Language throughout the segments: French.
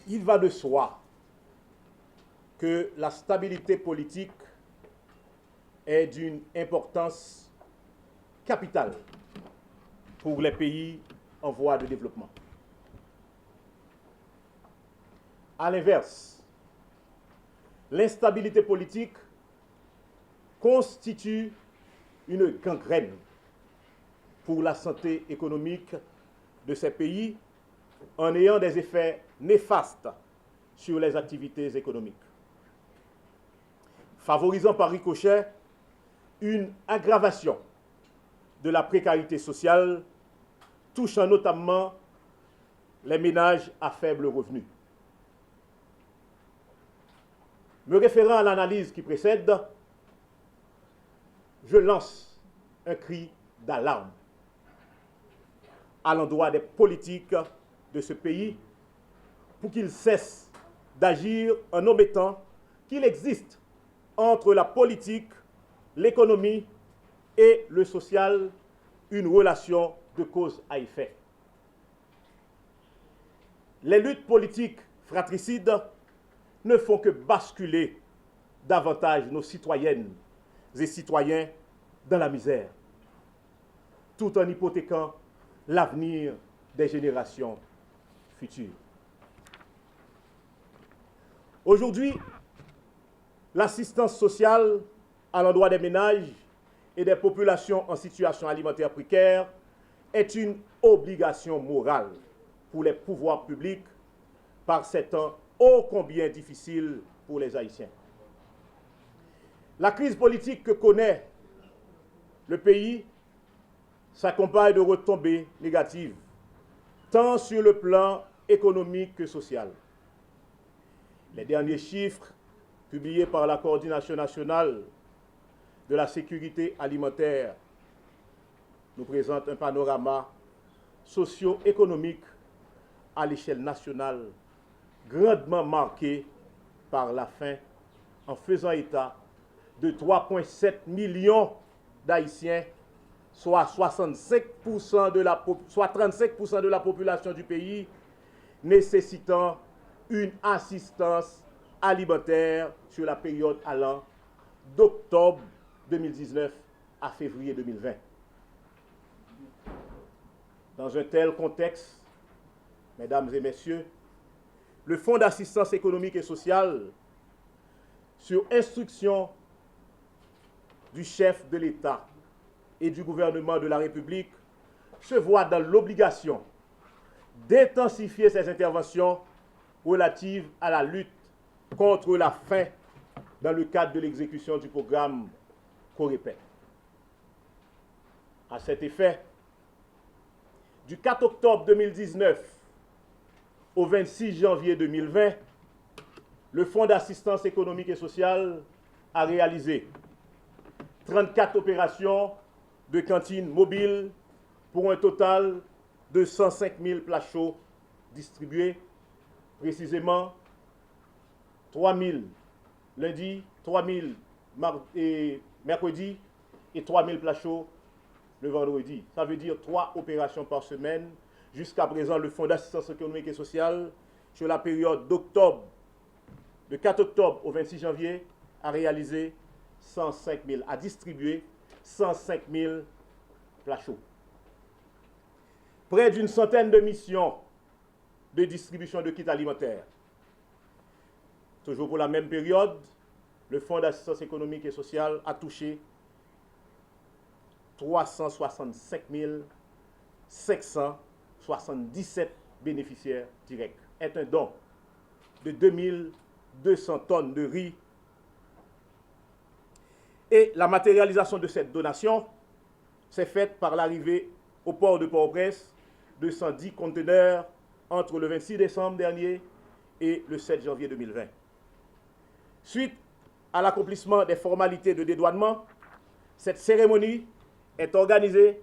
Il va de soi que la stabilité politique est d'une importance capitale pour les pays en voie de développement. À l'inverse, l'instabilité politique constitue une gangrène pour la santé économique de ces pays en ayant des effets néfastes sur les activités économiques, favorisant par ricochet une aggravation de la précarité sociale touchant notamment les ménages à faible revenu. Me référant à l'analyse qui précède, je lance un cri d'alarme à l'endroit des politiques de ce pays pour qu'ils cessent d'agir en omettant qu'il existe entre la politique, l'économie et le social une relation de cause à effet. Les luttes politiques fratricides ne font que basculer davantage nos citoyennes et citoyens dans la misère, tout en hypothéquant l'avenir des générations futures. Aujourd'hui, l'assistance sociale à l'endroit des ménages et des populations en situation alimentaire précaire est une obligation morale pour les pouvoirs publics par ces temps ô combien difficiles pour les Haïtiens. La crise politique que connaît le pays s'accompagne de retombées négatives, tant sur le plan économique que social. Les derniers chiffres publiés par la Coordination nationale de la sécurité alimentaire nous présentent un panorama socio-économique à l'échelle nationale grandement marqué par la faim, en faisant état de 3,7 millions d'Haïtiens, soit 35% de la population du pays, nécessitant une assistance alimentaire sur la période allant d'octobre 2019 à février 2020. Dans un tel contexte, mesdames et messieurs, le Fonds d'assistance économique et sociale, sur instruction du chef de l'État et du gouvernement de la République, se voit dans l'obligation d'intensifier ses interventions relatives à la lutte contre la faim dans le cadre de l'exécution du programme COREPER. À cet effet, du 4 octobre 2019 au 26 janvier 2020, le Fonds d'assistance économique et sociale a réalisé 34 opérations de cantines mobiles pour un total de 105 000 plats chauds distribués, précisément 3 000 lundi, 3 000 mercredi et 3 000 plats chauds le vendredi. Ça veut dire 3 opérations par semaine. Jusqu'à présent, le Fonds d'assistance économique et sociale, sur la période de 4 octobre au 26 janvier, a réalisé 105 000, a distribué 105 000 plats chauds. Près d'une centaine de missions de distribution de kits alimentaires. Toujours pour la même période, le Fonds d'assistance économique et sociale a touché 365 577 bénéficiaires directs. Est un don de 2200 tonnes de riz. Et la matérialisation de cette donation s'est faite par l'arrivée au port de Port-au-Prince de 110 conteneurs entre le 26 décembre dernier et le 7 janvier 2020. Suite à l'accomplissement des formalités de dédouanement, cette cérémonie est organisée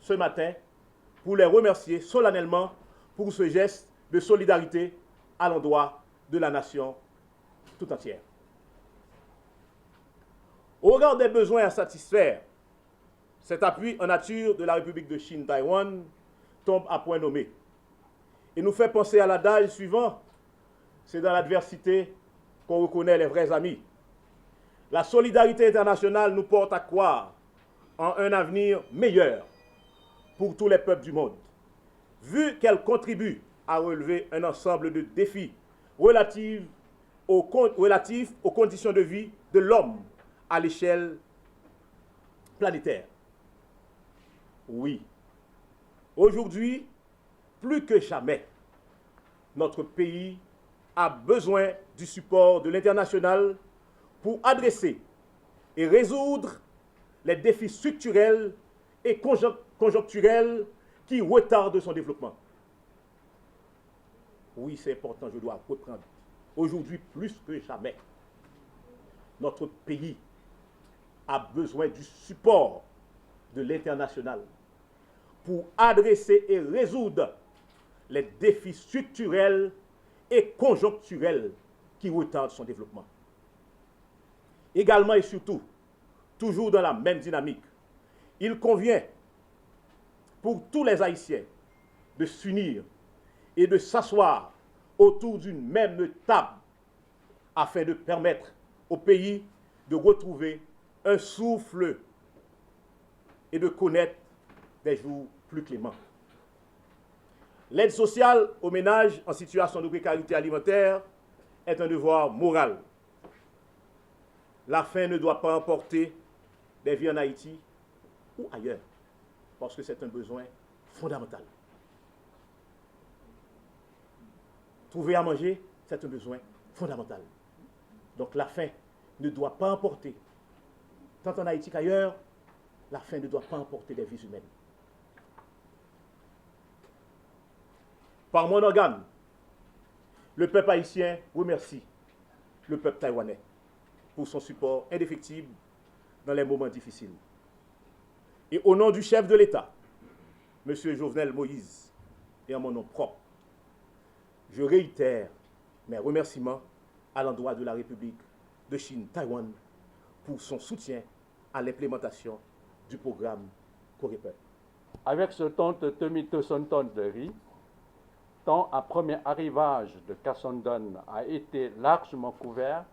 ce matin pour les remercier solennellement pour ce geste de solidarité à l'endroit de la nation tout entière. Au regard des besoins à satisfaire, cet appui en nature de la République de Chine-Taïwan tombe à point nommé et nous fait penser à l'adage suivant C'est dans l'adversité qu'on reconnaît les vrais amis. La solidarité internationale nous porte à croire en un avenir meilleur pour tous les peuples du monde, vu qu'elle contribue à relever un ensemble de défis relatifs aux conditions de vie de l'homme à l'échelle planétaire. Oui, aujourd'hui, plus que jamais, notre pays a besoin du support de l'international pour adresser et résoudre les défis structurels et conjoncturels qui retardent son développement. Oui, c'est important, je dois reprendre. Aujourd'hui, plus que jamais, notre pays a besoin du support de l'international pour adresser et résoudre les défis structurels et conjoncturels qui retardent son développement. Également et surtout, toujours dans la même dynamique, il convient pour tous les Haïtiens de s'unir et de s'asseoir autour d'une même table afin de permettre au pays de retrouver un souffle et de connaître des jours plus cléments. L'aide sociale aux ménages en situation de précarité alimentaire est un devoir moral. La faim ne doit pas emporter des vies en Haïti ou ailleurs, parce que c'est un besoin fondamental. Trouver à manger, c'est un besoin fondamental. Donc la faim ne doit pas emporter, tant en Haïti qu'ailleurs, la faim ne doit pas emporter des vies humaines. Par mon organe, le peuple haïtien remercie le peuple taïwanais pour son support indéfectible dans les moments difficiles. Et au nom du chef de l'État, M. Jovenel Moïse, et en mon nom propre, je réitère mes remerciements à l'endroit de la République de Chine-Taïwan pour son soutien à l'implémentation du programme Coréper. Avec ce ton de 2200 tonnes de riz, tant un premier arrivage de Cassandon a été largement couvert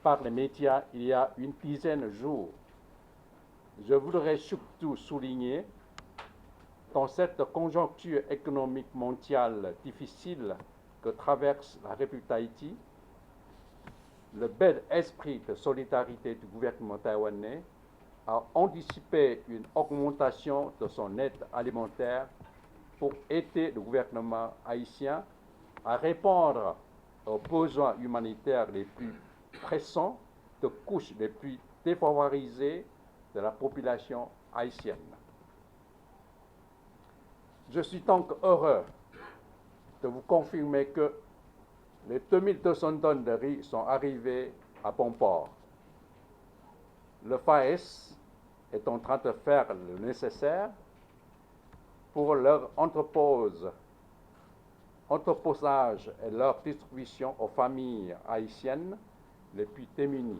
par les médias il y a une dizaine de jours. Je voudrais surtout souligner, dans cette conjoncture économique mondiale difficile que traverse la République d'Haïti, le bel esprit de solidarité du gouvernement taïwanais a anticipé une augmentation de son aide alimentaire pour aider le gouvernement haïtien à répondre aux besoins humanitaires les plus pressants de couches les plus défavorisées de la population haïtienne. Je suis donc heureux de vous confirmer que les 2200 tonnes de riz sont arrivées à bon port. Le FAES est en train de faire le nécessaire pour leur entreposage et leur distribution aux familles haïtiennes les plus démunies.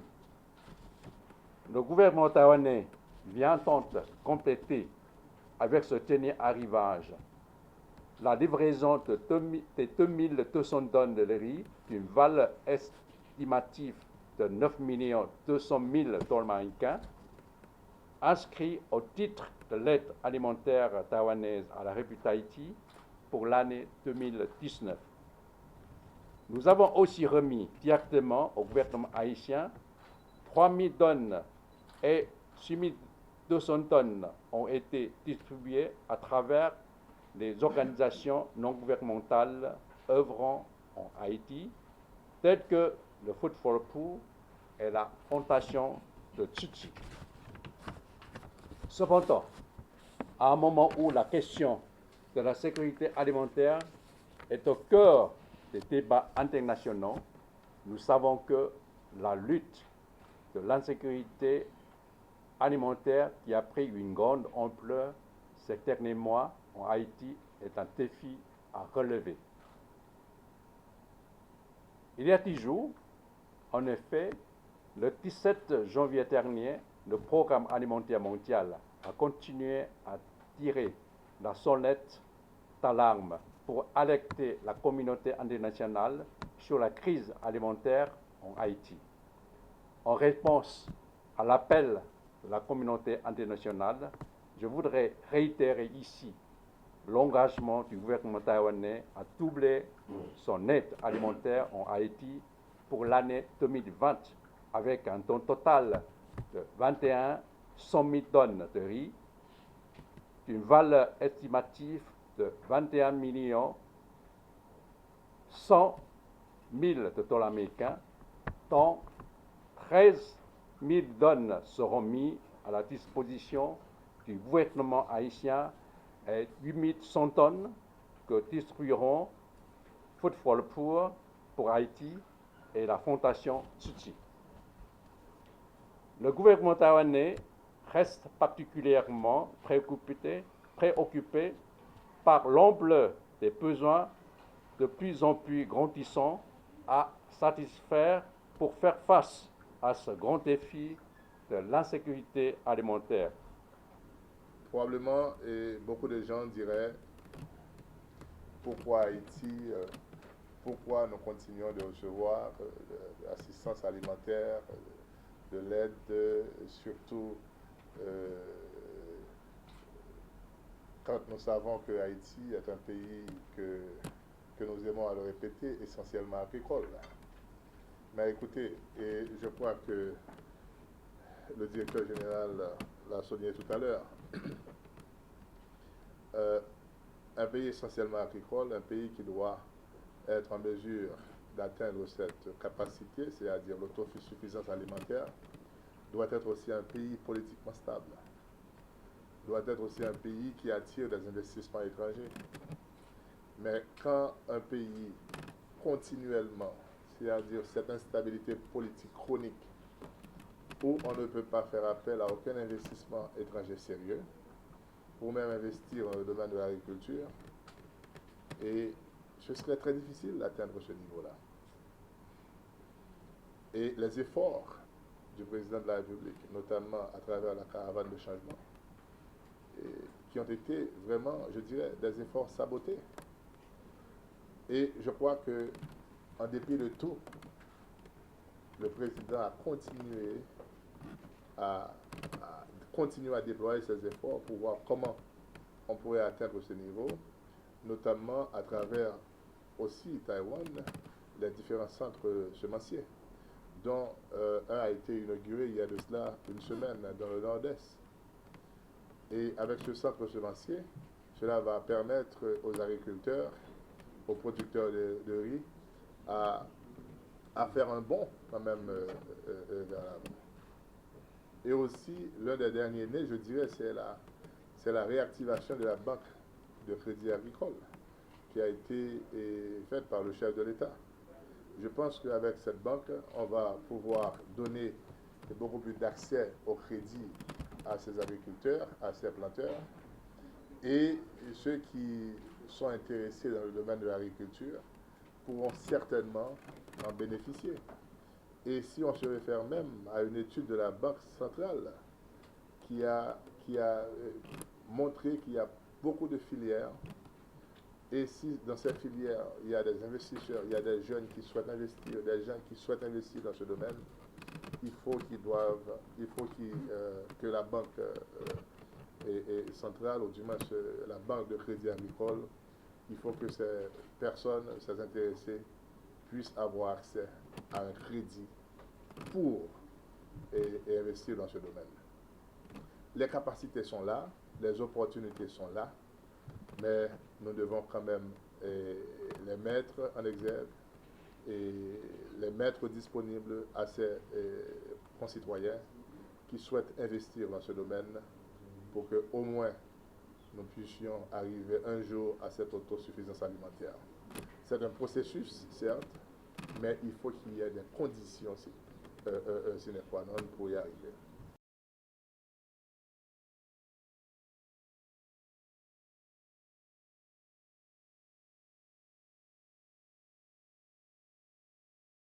Le gouvernement taïwanais vient donc compléter avec ce dernier arrivage la livraison de 2200 tonnes de riz d'une valeur estimative de 9 200 000 dollars américains, inscrit au titre de l'aide alimentaire taïwanaise à la République d'Haïti pour l'année 2019. Nous avons aussi remis directement au gouvernement haïtien 3 000 tonnes et 6 200 tonnes ont été distribuées à travers les organisations non gouvernementales œuvrant en Haïti, telles que le Food for the Poor et la Fondation de Tchutchi. Cependant, à un moment où la question de la sécurité alimentaire est au cœur des débats internationaux, nous savons que la lutte de l'insécurité alimentaire qui a pris une grande ampleur ces derniers mois en Haïti est un défi à relever. Il y a 10 jours, en effet, le 17 janvier dernier, le Programme alimentaire mondial a continué à tirer la sonnette d'alarme pour alerter la communauté internationale sur la crise alimentaire en Haïti. En réponse à l'appel de la communauté internationale, je voudrais réitérer ici l'engagement du gouvernement taïwanais à doubler son aide alimentaire en Haïti pour l'année 2020, avec un don total de 100 000 tonnes de riz, d'une valeur estimative de 21 100 000 de dollars américains, dont 13 000 tonnes seront mises à la disposition du gouvernement haïtien et 8 100 tonnes que distribueront Food for the Poor pour Haïti et la Fondation Tzu Chi. Le gouvernement taïwanais reste particulièrement préoccupé par l'ampleur des besoins de plus en plus grandissants à satisfaire pour faire face à ce grand défi de l'insécurité alimentaire. Probablement, et beaucoup de gens diraient pourquoi Haïti, pourquoi nous continuons de recevoir de l'assistance alimentaire, de l'aide, surtout quand nous savons que Haïti est un pays que nous aimons à le répéter, essentiellement agricole. Mais écoutez, et je crois que le directeur général l'a souligné tout à l'heure, un pays essentiellement agricole, un pays qui doit être en mesure d'atteindre cette capacité, c'est-à-dire l'autosuffisance alimentaire, doit être aussi un pays politiquement stable, doit être aussi un pays qui attire des investissements étrangers. Mais quand un pays continuellement, c'est-à-dire cette instabilité politique chronique, où on ne peut pas faire appel à aucun investissement étranger sérieux, pour même investir dans le domaine de l'agriculture, et ce serait très difficile d'atteindre ce niveau-là. Et les efforts du président de la République, notamment à travers la caravane de changement, qui ont été vraiment, je dirais, des efforts sabotés. Et je crois que, en dépit de tout, le président a continué à déployer ses efforts pour voir comment on pourrait atteindre ce niveau, notamment à travers aussi Taïwan, les différents centres semenciers, dont un a été inauguré il y a de cela une semaine dans le nord-est. Et avec ce centre semencier, cela va permettre aux agriculteurs, aux producteurs de riz, à faire un bond quand même vers l'avant. Et aussi, l'un des derniers nés, je dirais, c'est la réactivation de la banque de crédit agricole qui a été faite par le chef de l'État. Je pense qu'avec cette banque, on va pouvoir donner beaucoup plus d'accès au crédit à ces agriculteurs, à ces planteurs, et ceux qui sont intéressés dans le domaine de l'agriculture pourront certainement en bénéficier. Et si on se réfère même à une étude de la Banque centrale qui a montré qu'il y a beaucoup de filières, et si dans ces filières, il y a des investisseurs, il y a des jeunes qui souhaitent investir, des gens qui souhaitent investir dans ce domaine, il faut que la banque centrale, ou du moins la banque de crédit agricole, il faut que ces personnes, ces intéressés, puissent avoir accès à un crédit pour investir dans ce domaine. Les capacités sont là, les opportunités sont là, mais nous devons quand même les mettre en exergue et les mettre disponibles à ces concitoyens qui souhaitent investir dans ce domaine pour qu'au moins nous puissions arriver un jour à cette autosuffisance alimentaire. C'est un processus, certes, mais il faut qu'il y ait des conditions sine qua non pour y arriver.